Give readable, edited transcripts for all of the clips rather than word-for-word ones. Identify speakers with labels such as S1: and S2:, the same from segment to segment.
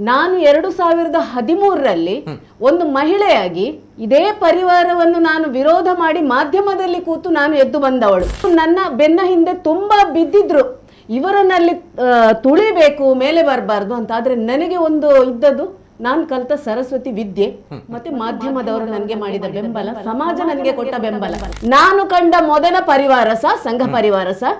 S1: ನಾನು 2013ರಲ್ಲಿ ಒಂದು ಮಹಿಳೆಯಾಗಿ ಇದೇ ಪರಿವಾರವನ್ನು ನಾನು ವಿರೋಧ ಮಾಡಿ ಮಾಧ್ಯಮದಲ್ಲಿ ಕೂತು ನಾನು ಎದ್ದು ಬಂದವಳು. ನನ್ನ ಬೆನ್ನ ಹಿಂದೆ ತುಂಬಾ ಬಿದ್ದಿದ್ರು, ಇವರನ್ನಲ್ಲಿ ತುಳಿಬೇಕು, ಮೇಲೆ ಬರಬಾರ್ದು ಅಂತ. ಆದ್ರೆ ನನಗೆ ಒಂದು ಇದ್ದದ್ದು, ನಾನು ಕಲಿತ ಸರಸ್ವತಿ ವಿದ್ಯೆ ಮತ್ತೆ ಮಾಧ್ಯಮದವರು ನನಗೆ ಮಾಡಿದ ಬೆಂಬಲ, ಸಮಾಜ ನನಗೆ ಕೊಟ್ಟ ಬೆಂಬಲ. ನಾನು ಕಂಡ ಮೊದಲ ಪರಿವಾರ ಸಹ ಸಂಘ ಪರಿವಾರ ಸಹ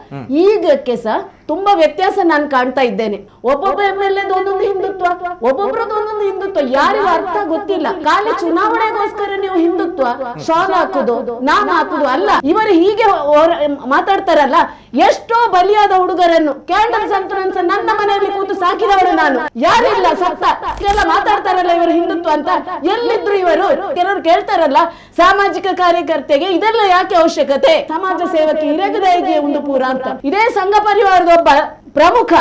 S1: ಈಗಕ್ಕೆ ಸಹ ತುಂಬಾ ವ್ಯತ್ಯಾಸ ನಾನು ಕಾಣ್ತಾ ಇದ್ದೇನೆ. ಒಬ್ಬೊಬ್ಬ MLA ಒಂದೊಂದು ಹಿಂದುತ್ವ, ಒಬ್ಬೊಬ್ರದ್ದು ಒಂದೊಂದು ಹಿಂದುತ್ವ, ಯಾರಿಗೂ ಅರ್ಥ ಗೊತ್ತಿಲ್ಲ. ಖಾಲಿ ಚುನಾವಣೆಗೋಸ್ಕರ ನೀವು ಹಿಂದುತ್ವ ಶಾಲ್ ಹಾಕುದು, ನಾಮ ಹಾಕುದು ಅಲ್ಲ. ಇವರು ಹೀಗೆ ಮಾತಾಡ್ತಾರಲ್ಲ, ಎಷ್ಟೋ ಬಲಿಯಾದ ಹುಡುಗರನ್ನು ಕ್ಯಾಂಡಲ್ಸ್ ಅಂತ ನನ್ನ ಮನೆಯಲ್ಲಿ ಕೂತು ಸಾಕಿದವಳು ನಾನು. ಯಾರಿಲ್ಲ ಸತ್ತ ಎಲ್ಲ ಮಾತಾಡ್ತಾರಲ್ಲ ಇವರು ಹಿಂದುತ್ವ ಅಂತ. ಎಲ್ಲಿದ್ರು ಇವರು? ಕೆಲವರು ಕೇಳ್ತಾರಲ್ಲ, ಸಾಮಾಜಿಕ ಕಾರ್ಯಕರ್ತೆಗೆ ಇದೆಲ್ಲ ಯಾಕೆ ಅವಶ್ಯಕತೆ, ಸಮಾಜ ಸೇವಕಿ ಇರಗದಾಯಿಗೆ ಒಂದು ಪೂರ ಅಂತ. ಇದೇ ಸಂಘ ಪರಿವಾರದ ಒಬ್ಬ ಪ್ರಮುಖ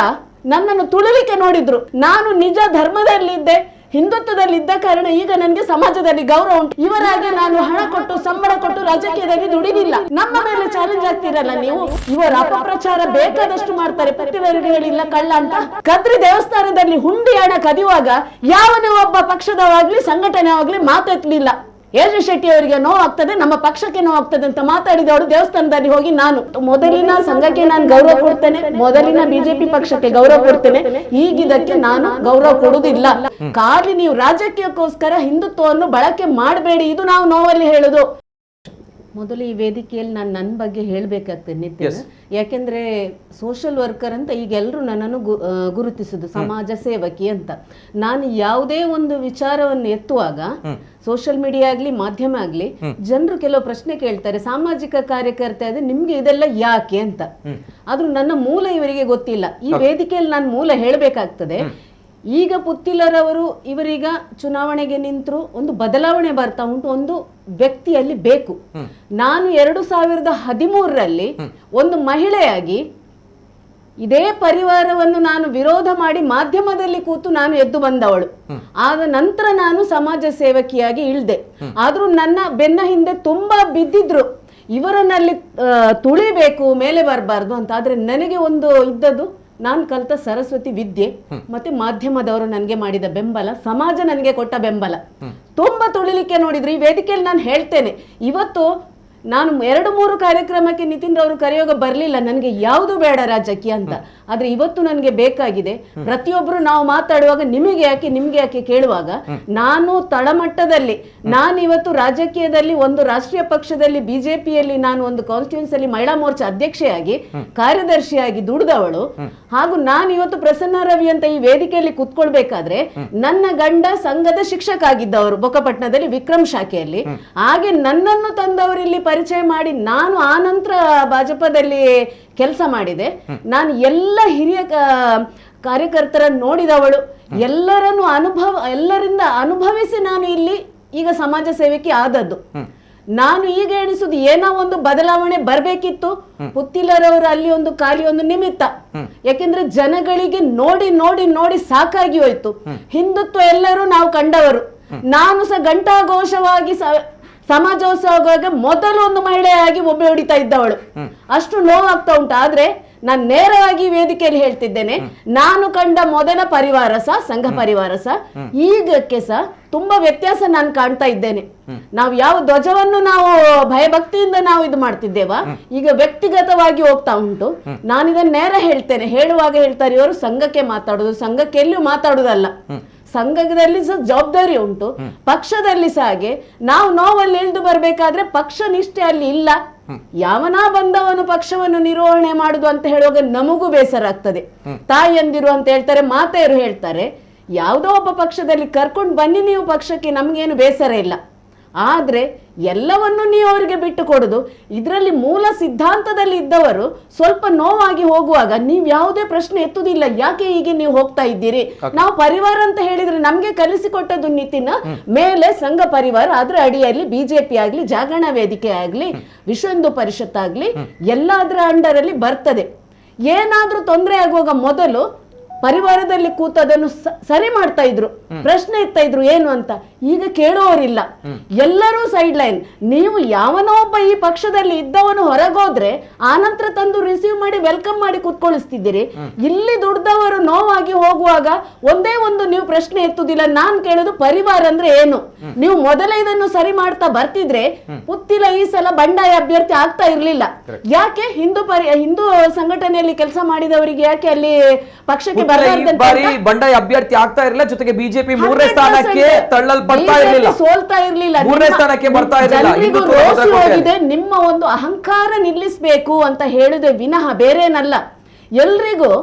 S1: ನನ್ನನ್ನು ತುಳಿಲಿಕ್ಕೆ ನೋಡಿದ್ರು. ನಾನು ನಿಜ ಧರ್ಮದಲ್ಲಿದ್ದೆ, ಹಿಂದುತ್ವದಲ್ಲಿ ಇದ್ದ ಕಾರಣ ಈಗ ನನಗೆ ಸಮಾಜದಲ್ಲಿ ಗೌರವ ಉಂಟು. ಇವರಾಗೆ ನಾನು ಹಣ ಕೊಟ್ಟು ಸಂಬಳ ಕೊಟ್ಟು ರಾಜಕೀಯದಲ್ಲಿ ದುಡಿದಿಲ್ಲ. ನಮ್ಮ ಮೇಲೆ ಚಾಲೆಂಜ್ ಆಗ್ತಿರಲ್ಲ ನೀವು. ಇವರ ಅಪಪ್ರಚಾರ ಬೇಕಾದಷ್ಟು ಮಾಡ್ತಾರೆ, ಪುತ್ತಿವರಿಗೆ ಹೇಳಿಲ್ಲ ಕಳ್ಳ ಅಂತ. ಕದ್ರಿ ದೇವಸ್ಥಾನದಲ್ಲಿ ಹುಂಡಿ ಹಣ ಕದಿಯುವಾಗ ಯಾವನೇ ಒಬ್ಬ ಪಕ್ಷದವಾಗ್ಲಿ ಸಂಘಟನೆವಾಗ್ಲಿ ಮಾತೆತ್ತಲಿಲ್ಲ. ಎಜೆ ಶೆಟ್ಟಿ ಅವರಿಗೆ ನೋವಾಗ್ತದೆ, ನಮ್ಮ ಪಕ್ಷಕ್ಕೆ ನೋವಾಗ್ತದೆ ಅಂತ ಮಾತಾಡಿದವಳು ದೇವಸ್ಥಾನದಲ್ಲಿ ಹೋಗಿ ನಾನು. ಮೊದಲಿನ ಸಂಘಕ್ಕೆ ನಾನು ಗೌರವ ಕೊಡ್ತೇನೆ, ಮೊದಲಿನ ಬಿಜೆಪಿ ಪಕ್ಷಕ್ಕೆ ಗೌರವ ಕೊಡ್ತೇನೆ. ಈಗಿದಕ್ಕೆ ನಾನು ಗೌರವ ಕೊಡುವುದಿಲ್ಲ. ಖಾಲಿ ನೀವು ರಾಜಕೀಯಕ್ಕೋಸ್ಕರ ಹಿಂದುತ್ವವನ್ನು ಬಳಕೆ ಮಾಡಬೇಡಿ, ಇದು ನಾವು ನೋವಲ್ಲಿ ಹೇಳುದು. ಮೊದಲು ಈ ವೇದಿಕೆಯಲ್ಲಿ ನಾನು ನನ್ನ ಬಗ್ಗೆ ಹೇಳ್ಬೇಕಾಗ್ತದೆ ನಿತಿನ್, ಯಾಕೆಂದ್ರೆ ಸೋಷಿಯಲ್ ವರ್ಕರ್ ಅಂತ ಈಗ ಎಲ್ಲರೂ ನನ್ನನ್ನು ಗುರುತಿಸುದು, ಸಮಾಜ ಸೇವಕಿ ಅಂತ. ನಾನು ಯಾವುದೇ ಒಂದು ವಿಚಾರವನ್ನು ಎತ್ತುವಾಗ ಸೋಷಿಯಲ್ ಮೀಡಿಯಾ ಆಗ್ಲಿ ಮಾಧ್ಯಮ ಆಗ್ಲಿ ಜನರು ಕೆಲವು ಪ್ರಶ್ನೆ ಕೇಳ್ತಾರೆ, ಸಾಮಾಜಿಕ ಕಾರ್ಯಕರ್ತೆ ಆದ್ರೆ ನಿಮ್ಗೆ ಇದೆಲ್ಲ ಯಾಕೆ ಅಂತ. ಆದ್ರೂ ನನ್ನ ಮೂಲ ಇವರಿಗೆ ಗೊತ್ತಿಲ್ಲ. ಈ ವೇದಿಕೆಯಲ್ಲಿ ನಾನು ಮೂಲ ಹೇಳ್ಬೇಕಾಗ್ತದೆ. ಈಗ ಪುತ್ತಿಲರವರು ಇವರೀಗ ಚುನಾವಣೆಗೆ ನಿಂತರು, ಒಂದು ಬದಲಾವಣೆ ಬರ್ತಾ ಉಂಟು, ಒಂದು ವ್ಯಕ್ತಿಯಲ್ಲಿ ಬೇಕು. ನಾನು 2013ರಲ್ಲಿ ಒಂದು ಮಹಿಳೆಯಾಗಿ ಇದೇ ಪರಿವಾರವನ್ನು ನಾನು ವಿರೋಧ ಮಾಡಿ ಮಾಧ್ಯಮದಲ್ಲಿ ಕೂತು ನಾನು ಎದ್ದು ಬಂದವಳು. ಆದ ನಂತರ ನಾನು ಸಮಾಜ ಸೇವಕಿಯಾಗಿ ಇಳ್ದೆ. ಆದ್ರೂ ನನ್ನ ಬೆನ್ನ ಹಿಂದೆ ತುಂಬಾ ಬಿದ್ದಿದ್ರು, ಇವರನ್ನಲ್ಲಿ ತುಳಿಬೇಕು, ಮೇಲೆ ಬರಬಾರ್ದು ಅಂತ. ಆದ್ರೆ ನನಗೆ ಒಂದು ಇದ್ದದ್ದು, ನಾನು ಕಲಿತ ಸರಸ್ವತಿ ವಿದ್ಯೆ ಮತ್ತೆ ಮಾಧ್ಯಮದವರು ನನಗೆ ಮಾಡಿದ ಬೆಂಬಲ, ಸಮಾಜ ನನಗೆ ಕೊಟ್ಟ ಬೆಂಬಲ. ತುಂಬಾ ತುಳಿಲಿಕ್ಕೆ ನೋಡಿದ್ರು. ಈ ವೇದಿಕೆಯಲ್ಲಿ ನಾನು ಹೇಳ್ತೇನೆ, ಇವತ್ತು ನಾನು 2-3 ಕಾರ್ಯಕ್ರಮಕ್ಕೆ ನಿತಿನ್ ರವರು ಕರೆಯೋಗ ಬರ್ಲಿಲ್ಲ, ನನಗೆ ಯಾವುದು ಬೇಡ ರಾಜಕೀಯ ಅಂತ. ಆದ್ರೆ ಇವತ್ತು ನನಗೆ ಬೇಕಾಗಿದೆ. ಪ್ರತಿಯೊಬ್ರು ನಾವು ಮಾತಾಡುವಾಗ ನಿಮಗೆ ಯಾಕೆ ಕೇಳುವಾಗ, ನಾನು ತಳಮಟ್ಟದಲ್ಲಿ, ನಾನು ಇವತ್ತು ರಾಜಕೀಯದಲ್ಲಿ ಒಂದು ರಾಷ್ಟ್ರೀಯ ಪಕ್ಷದಲ್ಲಿ ಬಿಜೆಪಿಯಲ್ಲಿ ನಾನು ಒಂದು ಕಾನ್ಸ್ಟಿಟ್ಯೂನ್ಸ್ ಅಲ್ಲಿ ಮಹಿಳಾ ಮೋರ್ಚಾ ಅಧ್ಯಕ್ಷೆಯಾಗಿ ಕಾರ್ಯದರ್ಶಿಯಾಗಿ ದುಡಿದವಳು. ಹಾಗೂ ನಾನು ಇವತ್ತು ಪ್ರಸನ್ನ ರವಿ ಅಂತ ಈ ವೇದಿಕೆಯಲ್ಲಿ ಕುತ್ಕೊಳ್ಬೇಕಾದ್ರೆ ನನ್ನ ಗಂಡ ಸಂಘದ ಶಿಕ್ಷಕ ಆಗಿದ್ದವರು ಬೊಕ್ಕಪಟ್ಟಣದಲ್ಲಿ ವಿಕ್ರಮ್ ಶಾಖೆಯಲ್ಲಿ. ಹಾಗೆ ನನ್ನನ್ನು ತಂದವರಿಲ್ಲಿ ಪರಿಚಯ ಮಾಡಿ ನಾನು ಆ ನಂತರ ಭಾಜಪದಲ್ಲಿ ಕೆಲಸ ಮಾಡಿದೆ. ನಾನು ಎಲ್ಲ ಹಿರಿಯ ಕಾರ್ಯಕರ್ತರನ್ನು ನೋಡಿದವಳು, ಎಲ್ಲರಿಂದ ಅನುಭವಿಸಿ ನಾನು ಇಲ್ಲಿ ಈಗ ಸಮಾಜ ಸೇವಕಿ ಆದದ್ದು. ನಾನು ಈಗ ಎಣಿಸುದು, ಏನೋ ಒಂದು ಬದಲಾವಣೆ ಬರ್ಬೇಕಿತ್ತು. ಪುತ್ತಿಲರವರು ಅಲ್ಲಿ ಒಂದು ಖಾಲಿ ಒಂದು ನಿಮಿತ್ತ. ಯಾಕೆಂದ್ರೆ ಜನಗಳಿಗೆ ನೋಡಿ ನೋಡಿ ನೋಡಿ ಸಾಕಾಗಿ ಹೋಯ್ತು. ಹಿಂದುತ್ವ ಎಲ್ಲರೂ ನಾವು ಕಂಡವರು. ನಾನು ಸಹ ಘಂಟಾಘೋಷವಾಗಿ ಸಮಾಜೋತ್ಸವ ಮೊದಲು ಒಂದು ಮಹಿಳೆಯಾಗಿ ಒಬ್ಬೆ ಹೊಡಿತಾ ಇದ್ದವಳು. ಅಷ್ಟು ನೋವಾಗ್ತಾ ಉಂಟು. ಆದ್ರೆ ನಾನು ನೇರವಾಗಿ ವೇದಿಕೆಯಲ್ಲಿ ಹೇಳ್ತಿದ್ದೇನೆ, ನಾನು ಕಂಡ ಮೊದಲ ಪರಿವಾರ ಸಹ ಸಂಘ ಪರಿವಾರ ಸಹ ಈಗಕ್ಕೆ ಸಹ ತುಂಬಾ ವ್ಯತ್ಯಾಸ ನಾನು ಕಾಣ್ತಾ ಇದ್ದೇನೆ. ನಾವು ಯಾವ ಧ್ವಜವನ್ನು ನಾವು ಭಯಭಕ್ತಿಯಿಂದ ನಾವು ಇದು ಮಾಡ್ತಿದ್ದೇವ, ಈಗ ವ್ಯಕ್ತಿಗತವಾಗಿ ಹೋಗ್ತಾ ಉಂಟು. ನಾನು ಇದನ್ನ ನೇರ ಹೇಳ್ತೇನೆ. ಹೇಳುವಾಗ ಹೇಳ್ತಾರೆ ಇವರು ಸಂಘಕ್ಕೆ ಮಾತಾಡುದು, ಸಂಘಕ್ಕೆ ಎಲ್ಲಿಯೂ ಮಾತಾಡುದಲ್ಲ. ಸಂಘದಲ್ಲಿ ಸಹ ಜವಾಬ್ದಾರಿ ಉಂಟು, ಪಕ್ಷದಲ್ಲಿ ಸಹ ಹಾಗೆ. ನಾವು ನೋವಲ್ಲಿ ಇಳಿದು ಬರ್ಬೇಕಾದ್ರೆ ಪಕ್ಷ ನಿಷ್ಠೆ ಅಲ್ಲಿ ಇಲ್ಲ. ಯಾವನಾ ಬಂದವನು ಪಕ್ಷವನ್ನು ನಿರ್ವಹಣೆ ಮಾಡುದು ಅಂತ ಹೇಳುವಾಗ ನಮಗೂ ಬೇಸರ ಆಗ್ತದೆ. ತಾಯಿಯಂದಿರು ಅಂತ ಹೇಳ್ತಾರೆ, ಮಾತೆಯರು ಹೇಳ್ತಾರೆ, ಯಾವುದೋ ಒಬ್ಬ ಪಕ್ಷದಲ್ಲಿ ಕರ್ಕೊಂಡು ಬನ್ನಿ ನೀವು ಪಕ್ಷಕ್ಕೆ, ನಮ್ಗೇನು ಬೇಸರ ಇಲ್ಲ. ಆದ್ರೆ ಎಲ್ಲವನ್ನು ನೀವು ಅವರಿಗೆ ಬಿಟ್ಟು ಕೊಡುದು. ಇದರಲ್ಲಿ ಮೂಲ ಸಿದ್ಧಾಂತದಲ್ಲಿ ಇದ್ದವರು ಸ್ವಲ್ಪ ನೋವಾಗಿ ಹೋಗುವಾಗ ನೀವು ಯಾವುದೇ ಪ್ರಶ್ನೆ ಎತ್ತುದಿಲ್ಲ. ಯಾಕೆ ಹೀಗೆ ನೀವು ಹೋಗ್ತಾ ಇದ್ದೀರಿ? ನಾವು ಪರಿವಾರ ಅಂತ ಹೇಳಿದ್ರೆ ನಮ್ಗೆ ಕಲಿಸಿಕೊಟ್ಟದ್ದು ನಿತಿನ್, ಮೇಲೆ ಸಂಘ ಪರಿವಾರ, ಅದ್ರ ಅಡಿಯಲ್ಲಿ ಬಿಜೆಪಿ ಆಗ್ಲಿ, ಜಾಗರಣ ವೇದಿಕೆ ಆಗ್ಲಿ, ವಿಶ್ವ ಹಿಂದೂ ಪರಿಷತ್ ಆಗ್ಲಿ, ಎಲ್ಲಾದ್ರ ಅಂಡರ್ ಅಲ್ಲಿ ಬರ್ತದೆ. ಏನಾದ್ರೂ ತೊಂದರೆ ಆಗುವಾಗ ಮೊದಲು ಪರಿವಾರದಲ್ಲಿ ಕೂತು ಅದನ್ನು ಸರಿ ಮಾಡ್ತಾ ಇದ್ರು, ಪ್ರಶ್ನೆ ಇರ್ತಾ ಇದ್ರು ಏನು ಅಂತ. ಈಗ ಕೇಳುವವರಿಲ್ಲ, ಎಲ್ಲರೂ ಸೈಡ್ ಲೈನ್. ನೀವು ಯಾವನೋ ಒಬ್ಬ ಈ ಪಕ್ಷದಲ್ಲಿ ಇದ್ದವನು ಹೊರಗೋದ್ರೆ ಆನಂತರ ತಂದು ರಿಸೀವ್ ಮಾಡಿ ವೆಲ್ಕಮ್ ಮಾಡಿ ಕೂತ್ಕೊಳಿಸ್ತಿದ್ದೀರಿ. ಇಲ್ಲಿ ದುಡ್ದವರು ನೋವಾಗಿ ಹೋಗುವಾಗ ಒಂದೇ ಒಂದು ನೀವು ಪ್ರಶ್ನೆ ಎತ್ತುದಿಲ್ಲ. ನಾನ್ ಕೇಳೋದು ಪರಿವಾರ ಅಂದ್ರೆ ಏನು? ನೀವು ಮೊದಲೇ ಇದನ್ನು ಸರಿ ಮಾಡ್ತಾ ಬರ್ತಿದ್ರೆ ಪುತ್ತಿಲ ಈ ಸಲ ಬಂಡಾಯ ಅಭ್ಯರ್ಥಿ ಆಗ್ತಾ ಇರ್ಲಿಲ್ಲ. ಯಾಕೆ ಹಿಂದೂ ಸಂಘಟನೆಯಲ್ಲಿ ಕೆಲಸ ಮಾಡಿದವರಿಗೆ ಯಾಕೆ ಅಲ್ಲಿ ಪಕ್ಷಕ್ಕೆ
S2: ಬಂಡಾಯ ಅಭ್ಯರ್ಥಿ ಆಗ್ತಾ ಇರಲಿಲ್ಲ, ಜೊತೆಗೆ ಬಿಜೆಪಿ 3ನೇ ಸ್ಥಾನಕ್ಕೆ ತಳ್ಳಲ್ಪಡ್ತಾ ಇರಲಿಲ್ಲ,
S1: ಸೋಲ್ತಾ ಇರ್ಲಿಲ್ಲ,
S2: 3ನೇ ಸ್ಥಾನಕ್ಕೆ ಬರ್ತಾ
S1: ಇರಲಿಲ್ಲ. ನಿಮ್ಮ ಒಂದು ಅಹಂಕಾರ ನಿಲ್ಲಿಸಬೇಕು ಅಂತ ಹೇಳಿದೆ ವಿನಃ ಬೇರೇನಲ್ಲ. ಎಲ್ರಿಗೂ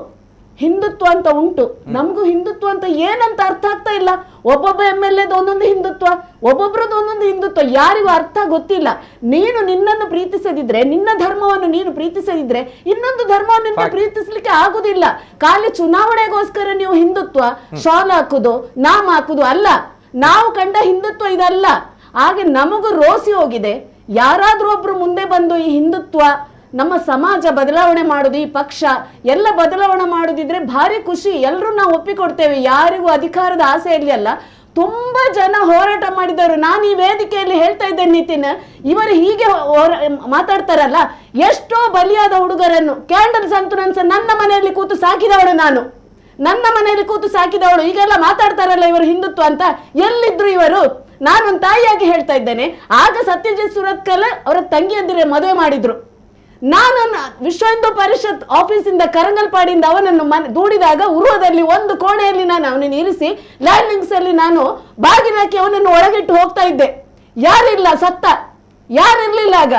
S1: ಹಿಂದುತ್ವ ಅಂತ ಉಂಟು, ನಮಗೂ ಹಿಂದುತ್ವ ಅಂತ ಏನಂತ ಅರ್ಥ ಆಗ್ತಾ ಇಲ್ಲ. ಒಬ್ಬೊಬ್ಬ MLA ಒಂದೊಂದು ಹಿಂದುತ್ವ, ಒಬ್ಬೊಬ್ರದ್ದು ಒಂದೊಂದು ಹಿಂದುತ್ವ, ಯಾರಿಗೂ ಅರ್ಥ ಗೊತ್ತಿಲ್ಲ. ನೀನು ನಿನ್ನನ್ನು ಪ್ರೀತಿಸದಿದ್ರೆ, ನಿನ್ನ ಧರ್ಮವನ್ನು ನೀನು ಪ್ರೀತಿಸದಿದ್ರೆ ಇನ್ನೊಂದು ಧರ್ಮವನ್ನು ಪ್ರೀತಿಸ್ಲಿಕ್ಕೆ ಆಗುದಿಲ್ಲ. ಖಾಲಿ ಚುನಾವಣೆಗೋಸ್ಕರ ನೀವು ಹಿಂದುತ್ವ ಶಾಲ್ ಹಾಕುದು ನಾಮ ಹಾಕುದು ಅಲ್ಲ. ನಾವು ಕಂಡ ಹಿಂದುತ್ವ ಇದಲ್ಲ. ಹಾಗೆ ನಮಗೂ ರೋಸಿ ಹೋಗಿದೆ. ಯಾರಾದ್ರೂ ಒಬ್ರು ಮುಂದೆ ಬಂದು ಈ ಹಿಂದುತ್ವ, ನಮ್ಮ ಸಮಾಜ ಬದಲಾವಣೆ ಮಾಡುದು, ಈ ಪಕ್ಷ ಎಲ್ಲ ಬದಲಾವಣೆ ಮಾಡುದಿದ್ರೆ ಭಾರಿ ಖುಷಿ, ಎಲ್ಲರೂ ನಾವು ಒಪ್ಪಿಕೊಡ್ತೇವೆ. ಯಾರಿಗೂ ಅಧಿಕಾರದ ಆಸೆಯಲ್ಲಿ ಅಲ್ಲ, ತುಂಬಾ ಜನ ಹೋರಾಟ ಮಾಡಿದವರು. ನಾನು ಈ ವೇದಿಕೆಯಲ್ಲಿ ಹೇಳ್ತಾ ಇದ್ದೇನೆ ನಿತಿನ್, ಇವರು ಹೀಗೆ ಮಾತಾಡ್ತಾರಲ್ಲ, ಎಷ್ಟೋ ಬಲಿಯಾದ ಹುಡುಗರನ್ನು ಕ್ಯಾಂಡಲ್ ಸಂತುನನ್ಸ ನನ್ನ ಮನೆಯಲ್ಲಿ ಕೂತು ಸಾಕಿದವಳು ನಾನು, ನನ್ನ ಮನೆಯಲ್ಲಿ ಕೂತು ಸಾಕಿದವಳು. ಈಗೆಲ್ಲ ಮಾತಾಡ್ತಾರಲ್ಲ ಇವರು ಹಿಂದುತ್ವ ಅಂತ, ಎಲ್ಲಿದ್ರು ಇವರು? ನಾನೊಂದು ತಾಯಿಯಾಗಿ ಹೇಳ್ತಾ ಇದ್ದೇನೆ. ಆಗ ಸತ್ಯಜಿತ್ ಸುರತ್ಕಲ್ ಅವರ ತಂಗಿಯಂದಿರೆ ಮದುವೆ ಮಾಡಿದ್ರು. ನಾನು ವಿಶ್ವ ಹಿಂದೂ ಪರಿಷತ್ ಆಫೀಸಿಂದ ಕರಂಗಲ್ಪಾಡಿಯಿಂದ ಅವನನ್ನು ದೂಡಿದಾಗ ಉರುವದಲ್ಲಿ ಒಂದು ಕೋಣೆಯಲ್ಲಿ ನಾನು ಅವನನ್ನು ಇರಿಸಿ ಲ್ಯಾಂಡಿಂಗ್ಸ್ ಅಲ್ಲಿ ನಾನು ಬಾಗಿಲಾಕಿ ಅವನನ್ನು ಒಳಗಿಟ್ಟು ಹೋಗ್ತಾ ಇದ್ದೆ. ಯಾರಿಲ್ಲ, ಸತ್ತ ಯಾರಿರ್ಲಿಲ್ಲ ಆಗ.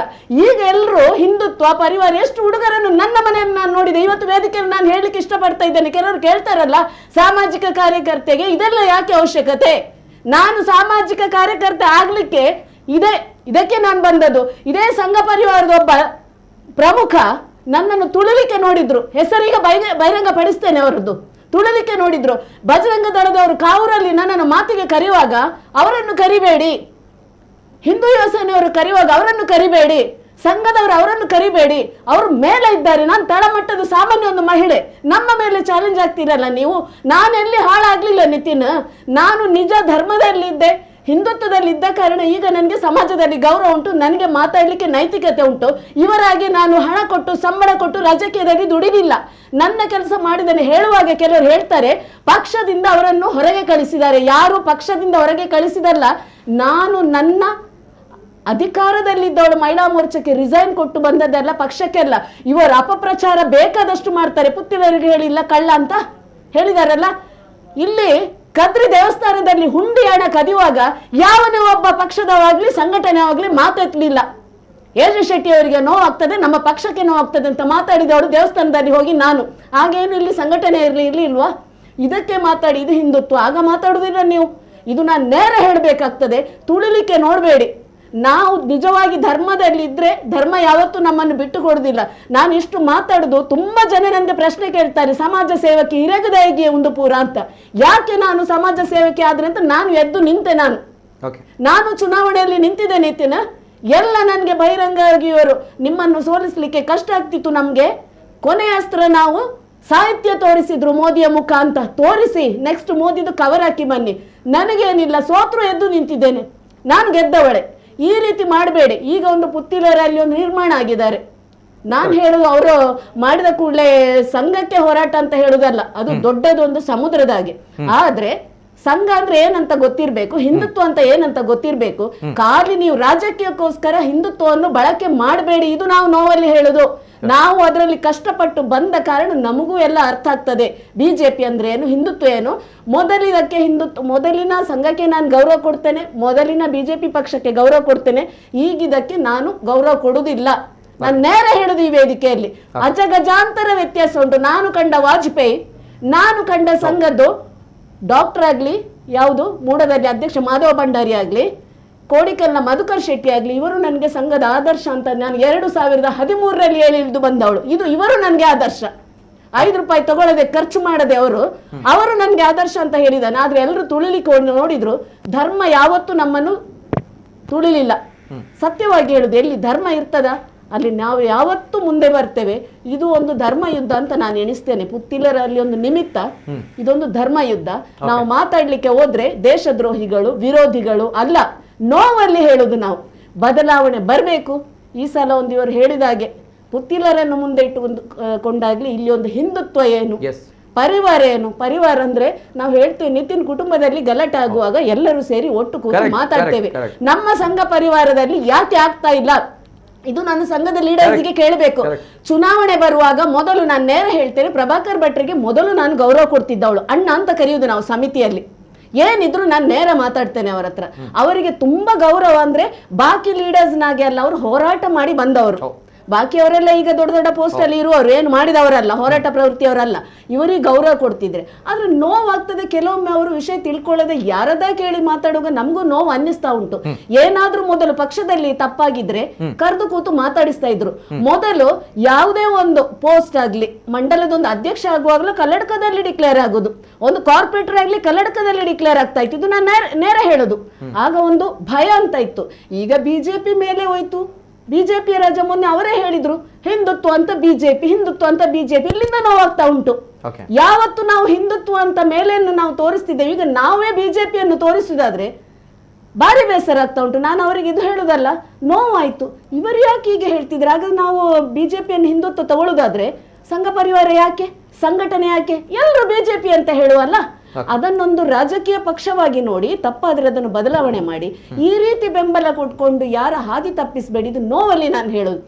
S1: ಈಗ ಎಲ್ಲರೂ ಹಿಂದುತ್ವ ಪರಿವಾರ, ಎಷ್ಟು ಹುಡುಗರನ್ನು ನನ್ನ ಮನೆಯಲ್ಲಿ ನಾನು ನೋಡಿದೆ. ಇವತ್ತು ವೇದಿಕೆಯಲ್ಲಿ ನಾನು ಹೇಳಲಿಕ್ಕೆ ಇಷ್ಟಪಡ್ತಾ ಇದ್ದೇನೆ. ಕೆಲವರು ಕೇಳ್ತಾರಲ್ಲ ಸಾಮಾಜಿಕ ಕಾರ್ಯಕರ್ತೆಗೆ ಇದೆಲ್ಲ ಯಾಕೆ ಅವಶ್ಯಕತೆ? ನಾನು ಸಾಮಾಜಿಕ ಕಾರ್ಯಕರ್ತೆ ಆಗ್ಲಿಕ್ಕೆ ಇದಕ್ಕೆ ನಾನು ಬಂದದ್ದು. ಇದೇ ಸಂಘ ಪರಿವಾರದ ಒಬ್ಬ ಪ್ರಮುಖ ನನ್ನನ್ನು ತುಳಿಲಿಕ್ಕೆ ನೋಡಿದ್ರು. ಹೆಸರೀಗ ಬಹಿರಂಗ ಪಡಿಸ್ತೇನೆ ಅವರದ್ದು. ತುಳಿಲಿಕ್ಕೆ ನೋಡಿದ್ರು. ಬಜರಂಗ ದಳದವರು ಕಾವೂರಲ್ಲಿ ನನ್ನನ್ನು ಮಾತಿಗೆ ಕರೆಯುವಾಗ ಅವರನ್ನು ಕರಿಬೇಡಿ, ಹಿಂದೂ ಯುವ ಸೇನೆಯವರು ಕರೆಯುವಾಗ ಅವರನ್ನು ಕರಿಬೇಡಿ, ಸಂಘದವರು ಅವರನ್ನು ಕರಿಬೇಡಿ, ಅವರು ಮೇಲೆ ಇದ್ದಾರೆ. ನಾನು ತಳಮಟ್ಟದ ಸಾಮಾನ್ಯ ಒಂದು ಮಹಿಳೆ, ನಮ್ಮ ಮೇಲೆ ಚಾಲೆಂಜ್ ಆಗ್ತಿರಲ್ಲ ನೀವು. ನಾನೆಲ್ಲಿ ಹಾಳಾಗ್ಲಿಲ್ಲ ನಿತಿನ್, ನಾನು ನಿಜ ಧರ್ಮದಲ್ಲಿದ್ದೆ, ಹಿಂದುತ್ವದಲ್ಲಿ ಇದ್ದ ಕಾರಣ ಈಗ ನನಗೆ ಸಮಾಜದಲ್ಲಿ ಗೌರವ ಉಂಟು, ನನಗೆ ಮಾತಾಡ್ಲಿಕ್ಕೆ ನೈತಿಕತೆ ಉಂಟು. ಇವರಾಗಿ ನಾನು ಹಣ ಕೊಟ್ಟು ಸಂಬಳ ಕೊಟ್ಟು ರಾಜಕೀಯದಲ್ಲಿ ದುಡಿದಿಲ್ಲ. ನನ್ನ ಕೆಲಸ ಮಾಡಿದನೆ ಹೇಳುವಾಗ ಕೆಲವರು ಹೇಳ್ತಾರೆ ಪಕ್ಷದಿಂದ ಅವರನ್ನು ಹೊರಗೆ ಕಳಿಸಿದ್ದಾರೆ. ಯಾರು ಪಕ್ಷದಿಂದ ಹೊರಗೆ ಕಳಿಸಿದಲ್ಲ, ನಾನು ನನ್ನ ಅಧಿಕಾರದಲ್ಲಿದ್ದವಳು ಮಹಿಳಾ ಮೋರ್ಚಾಕ್ಕೆ ರಿಸೈನ್ ಕೊಟ್ಟು ಬಂದದ್ದೆಲ್ಲ ಪಕ್ಷಕ್ಕೆಲ್ಲ. ಇವರು ಅಪಪ್ರಚಾರ ಬೇಕಾದಷ್ಟು ಮಾಡ್ತಾರೆ. ಪುತ್ತಿಲರಿಗೆ ಹೇಳಿಲ್ಲ ಕಳ್ಳ ಅಂತ ಹೇಳಿದಾರಲ್ಲ. ಇಲ್ಲಿ ಕದ್ರಿ ದೇವಸ್ಥಾನದಲ್ಲಿ ಹುಂಡಿ ಹಣ ಕದಿಯುವಾಗ ಯಾವನೇ ಒಬ್ಬ ಪಕ್ಷದವಾಗ್ಲಿ ಸಂಘಟನೆ ಆಗ್ಲಿ ಮಾತೆತ್ತಲಿಲ್ಲ. ಎಜೆ ಶೆಟ್ಟಿ ಅವರಿಗೆ ನೋವಾಗ್ತದೆ, ನಮ್ಮ ಪಕ್ಷಕ್ಕೆ ನೋವಾಗ್ತದೆ ಅಂತ ಮಾತಾಡಿದವಳು ದೇವಸ್ಥಾನದಲ್ಲಿ ಹೋಗಿ ನಾನು. ಆಗೇನು ಇಲ್ಲಿ ಸಂಘಟನೆ ಇರ್ಲಿಲ್ವಾ? ಇದಕ್ಕೆ ಮಾತಾಡಿ ಇದು ಹಿಂದುತ್ವ. ಆಗ ಮಾತಾಡುದಿಲ್ಲ ನೀವು. ಇದು ನಾನು ನೇರ ಹೇಳಬೇಕಾಗ್ತದೆ, ತುಳಿಲಿಕ್ಕೆ ನೋಡಬೇಡಿ. ನಾವು ನಿಜವಾಗಿ ಧರ್ಮದಲ್ಲಿ ಇದ್ರೆ ಧರ್ಮ ಯಾವತ್ತೂ ನಮ್ಮನ್ನು ಬಿಟ್ಟು ಕೊಡುದಿಲ್ಲ. ನಾನು ಇಷ್ಟು ಮಾತಾಡುದು ತುಂಬಾ ಜನ ನನಗೆ ಪ್ರಶ್ನೆ ಕೇಳ್ತಾರೆ, ಸಮಾಜ ಸೇವಕಿ ಹಿರೇಗದಾಯಿಗೆ ಒಂದು ಪೂರ ಅಂತ. ಯಾಕೆ ನಾನು ಸಮಾಜ ಸೇವಕಿ ಆದ್ರೆ ಅಂತ ನಾನು ಎದ್ದು ನಿಂತೆ. ನಾನು ಚುನಾವಣೆಯಲ್ಲಿ ನಿಂತಿದ್ದೆ ನಿತಿನ್. ಎಲ್ಲ ನನಗೆ ಬಹಿರಂಗವಾಗಿ ಇವರು ನಿಮ್ಮನ್ನು ಸೋಲಿಸ್ಲಿಕ್ಕೆ ಕಷ್ಟ ಆಗ್ತಿತ್ತು. ನಮ್ಗೆ ಕೊನೆಯ ಅಸ್ತ್ರ ನಾವು ಸಾಹಿತ್ಯ ತೋರಿಸಿದ್ರು, ಮೋದಿಯ ಮುಖ ಅಂತ ತೋರಿಸಿ ನೆಕ್ಸ್ಟ್ ಮೋದಿದು ಕವರ್ ಹಾಕಿ ಬನ್ನಿ. ನನಗೇನಿಲ್ಲ, ಸೋತ್ರು ಎದ್ದು ನಿಂತಿದ್ದೇನೆ, ನಾನು ಗೆದ್ದವಳೆ. ಈ ರೀತಿ ಮಾಡಬೇಡಿ. ಈಗ ಒಂದು ಪುತ್ತಿಲರಲ್ಲಿ ಒಂದು ನಿರ್ಮಾಣ ಆಗಿದ್ದಾರೆ. ನಾನು ಹೇಳುದು ಅವರು ಮಾಡಿದ ಕೂಡಲೇ ಸಂಘಕ್ಕೆ ಹೋರಾಟ ಅಂತ ಹೇಳುದಲ್ಲ, ಅದು ದೊಡ್ಡದೊಂದು ಸಮುದ್ರದ ಹಾಗೆ. ಆದ್ರೆ ಸಂಘ ಅಂದ್ರೆ ಏನಂತ ಗೊತ್ತಿರ್ಬೇಕು, ಹಿಂದುತ್ವ ಅಂತ ಏನಂತ ಗೊತ್ತಿರ್ಬೇಕು. ಖಾಲಿ ನೀವು ರಾಜಕೀಯಕ್ಕೋಸ್ಕರ ಹಿಂದುತ್ವವನ್ನು ಬಳಕೆ ಮಾಡಬೇಡಿ. ಇದು ನಾವು ನೋವಲ್ಲಿ ಹೇಳುದು. ನಾವು ಅದರಲ್ಲಿ ಕಷ್ಟಪಟ್ಟು ಬಂದ ಕಾರಣ ನಮಗೂ ಎಲ್ಲ ಅರ್ಥ ಆಗ್ತದೆ. ಬಿಜೆಪಿ ಅಂದ್ರೆ ಏನು, ಹಿಂದುತ್ವ ಏನು. ಮೊದಲಿನಕ್ಕೆ ಹಿಂದುತ್ವ, ಮೊದಲಿನ ಸಂಘಕ್ಕೆ ನಾನು ಗೌರವ ಕೊಡ್ತೇನೆ, ಮೊದಲಿನ ಬಿಜೆಪಿ ಪಕ್ಷಕ್ಕೆ ಗೌರವ ಕೊಡ್ತೇನೆ. ಈಗಿದಕ್ಕೆ ನಾನು ಗೌರವ ಕೊಡುವುದಿಲ್ಲ. ನಾನು ನೇರ ಹೇಳುದು ಈ ವೇದಿಕೆಯಲ್ಲಿ. ಅಜಗಜಾಂತರ ವ್ಯತ್ಯಾಸ ಉಂಟು. ನಾನು ಕಂಡ ವಾಜಪೇಯಿ, ನಾನು ಕಂಡ ಸಂಘದ್ದು ಡಾಕ್ಟರ್ ಆಗ್ಲಿ, ಯಾವುದು ಮೂಡದಲ್ಲಿ ಅಧ್ಯಕ್ಷ ಮಾಧವ ಭಂಡಾರಿ ಆಗ್ಲಿ, ಕೋಡಿಕಲ್ನ ಮಧುಕರ್ ಶೆಟ್ಟಿ ಆಗ್ಲಿ, ಇವರು ನನಗೆ ಸಂಘದ ಆದರ್ಶ ಅಂತ ನಾನು 2013ರಲ್ಲಿ ಹೇಳಿದ್ದು ಬಂದವಳು. ಇವರು ನನಗೆ ಆದರ್ಶ. 5 ರೂಪಾಯಿ ತಗೊಳ್ಳದೆ ಖರ್ಚು ಮಾಡದೆ ಅವರು ನನಗೆ ಆದರ್ಶ ಅಂತ ಹೇಳಿದಾನೆ. ಆದ್ರೆ ಎಲ್ಲರೂ ತುಳಿಲಿಕ್ಕೆ ನೋಡಿದ್ರು. ಧರ್ಮ ಯಾವತ್ತೂ ನಮ್ಮನ್ನು ತುಳಿಲಿಲ್ಲ. ಸತ್ಯವಾಗಿ ಹೇಳುದು, ಎಲ್ಲಿ ಧರ್ಮ ಇರ್ತದ ಅಲ್ಲಿ ನಾವು ಯಾವತ್ತೂ ಮುಂದೆ ಬರ್ತೇವೆ. ಇದು ಒಂದು ಧರ್ಮ ಯುದ್ಧ ಅಂತ ನಾನು ಎಣಿಸ್ತೇನೆ. ಪುತ್ತಿಲರಲ್ಲಿ ಒಂದು ನಿಮಿತ್ತ, ಇದೊಂದು ಧರ್ಮ ಯುದ್ಧ. ನಾವು ಮಾತಾಡ್ಲಿಕ್ಕೆ ಹೋದ್ರೆ ದೇಶದ್ರೋಹಿಗಳು, ವಿರೋಧಿಗಳು ಅಲ್ಲ, ನೋವಲ್ಲಿ ಹೇಳುದು ನಾವು. ಬದಲಾವಣೆ ಬರಬೇಕು. ಈ ಸಲ ಒಂದು ಇವರು ಹೇಳಿದಾಗೆ ಪುತ್ತಿಲರನ್ನು ಮುಂದೆ ಇಟ್ಟು ಕೊಂಡಾಗ್ಲಿ ಇಲ್ಲಿ ಒಂದು ಹಿಂದುತ್ವ ಏನು, ಪರಿವಾರ ಏನು. ಪರಿವಾರ ಅಂದ್ರೆ ನಾವು ಹೇಳ್ತೇವೆ, ನಿತಿನ್ ಕುಟುಂಬದಲ್ಲಿ ಗಲಾಟೆ ಆಗುವಾಗ ಎಲ್ಲರೂ ಸೇರಿ ಒಟ್ಟು ಕೂತು ಮಾತಾಡ್ತೇವೆ. ನಮ್ಮ ಸಂಘ ಪರಿವಾರದಲ್ಲಿ ಯಾಕೆ ಆಗ್ತಾ ಇಲ್ಲ, ಇದು ನನ್ನ ಸಂಘದ ಲೀಡರ್ಸ್ಗೆ ಕೇಳಬೇಕು. ಚುನಾವಣೆ ಬರುವಾಗ ಮೊದಲು ನಾನು ನೇರ ಹೇಳ್ತೇನೆ, ಪ್ರಭಾಕರ್ ಭಟ್ರಿಗೆ ಮೊದಲು ನಾನು ಗೌರವ ಕೊಡ್ತಿದ್ದವಳು, ಅಣ್ಣ ಅಂತ ಕರೆಯುವುದು ನಾವು ಸಮಿತಿಯಲ್ಲಿ. ಏನಿದ್ರು ನಾನು ನೇರ ಮಾತಾಡ್ತೇನೆ ಅವರ ಹತ್ರ. ಅವರಿಗೆ ತುಂಬಾ ಗೌರವ ಅಂದ್ರೆ ಬಾಕಿ ಲೀಡರ್ಸ್ನಾಗೆ ಅಲ್ಲ, ಅವರು ಹೋರಾಟ ಮಾಡಿ ಬಂದವರು. ಬಾಕಿಯವರೆಲ್ಲ ಈಗ ದೊಡ್ಡ ದೊಡ್ಡ ಪೋಸ್ಟ್ ಅಲ್ಲಿ ಇರುವವರು, ಏನು ಮಾಡಿದವರಲ್ಲ, ಹೋರಾಟ ಪ್ರವೃತ್ತಿಯವರಲ್ಲ. ಇವರಿಗೆ ಗೌರವ ಕೊಡ್ತಿದ್ರೆ. ಆದ್ರೆ ನೋವಾಗ್ತದೆ ಕೆಲವೊಮ್ಮೆ ಅವರು ವಿಷಯ ತಿಳ್ಕೊಳ್ಳದೆ ಯಾರದ ಕೇಳಿ ಮಾತಾಡುವಾಗ ನಮಗೂ ನೋವು ಅನ್ನಿಸ್ತಾ ಉಂಟು. ಏನಾದ್ರೂ ಮೊದಲು ಪಕ್ಷದಲ್ಲಿ ತಪ್ಪಾಗಿದ್ರೆ ಕರೆದು ಕೂತು ಮಾತಾಡಿಸ್ತಾ ಇದ್ರು. ಮೊದಲು ಯಾವುದೇ ಒಂದು ಪೋಸ್ಟ್ ಆಗ್ಲಿ, ಮಂಡಲದೊಂದು ಅಧ್ಯಕ್ಷ ಆಗುವಾಗಲೂ ಕಲ್ಲಡಕದಲ್ಲಿ ಡಿಕ್ಲೇರ್ ಆಗೋದು, ಒಂದು ಕಾರ್ಪೊರೇಟರ್ ಆಗ್ಲಿ ಕಲ್ಲಡಕದಲ್ಲಿ ಡಿಕ್ಲೇರ್ ಆಗ್ತಾ ಇತ್ತು. ಇದು ನಾನು ನೇರ ಹೇಳೋದು. ಆಗ ಒಂದು ಭಯ ಅಂತ ಇತ್ತು. ಈಗ ಬಿಜೆಪಿ ಮೇಲೆ ಹೋಯ್ತು. ಬಿಜೆಪಿಯ ರಾಜ ಮೊನ್ನೆ ಅವರೇ ಹೇಳಿದ್ರು, ಹಿಂದುತ್ವ ಅಂತ ಬಿಜೆಪಿ, ಹಿಂದುತ್ವ ಅಂತ ಬಿಜೆಪಿ. ಇಲ್ಲಿಂದ ನೋವಾಗ್ತಾ ಉಂಟು. ಯಾವತ್ತು ನಾವು ಹಿಂದುತ್ವ ಅಂತ ಮೇಲೆಯನ್ನು ನಾವು ತೋರಿಸ್ತಿದ್ದೇವೆ, ಈಗ ನಾವೇ ಬಿಜೆಪಿಯನ್ನು ತೋರಿಸುವುದಾದ್ರೆ ಭಾರಿ ಬೇಸರ ಆಗ್ತಾ ಉಂಟು. ನಾನು ಅವರಿಗೆ ಇದು ಹೇಳುದಲ್ಲ, ನೋವಾಯ್ತು. ಇವರು ಯಾಕೆ ಹೀಗೆ ಹೇಳ್ತಿದ್ರೆ? ಹಾಗಾದ್ರೆ ನಾವು ಬಿಜೆಪಿಯನ್ನು ಹಿಂದುತ್ವ ತಗೊಳ್ಳುದಾದ್ರೆ ಸಂಘ ಪರಿವಾರ ಯಾಕೆ, ಸಂಘಟನೆ ಯಾಕೆ, ಎಲ್ಲರೂ ಬಿಜೆಪಿ ಅಂತ ಹೇಳುವಲ್ಲ. ಅದನ್ನೊಂದು ರಾಜಕೀಯ ಪಕ್ಷವಾಗಿ ನೋಡಿ, ತಪ್ಪಾದ್ರೆ ಅದನ್ನು ಬದಲಾವಣೆ ಮಾಡಿ. ಈ ರೀತಿ ಬೆಂಬಲ ಕೊಟ್ಕೊಂಡು ಯಾರ ಹಾದಿ ತಪ್ಪಿಸಬೇಡಿ. ಇದು ನೋವಲ್ಲಿ ನಾನು ಹೇಳೋದು.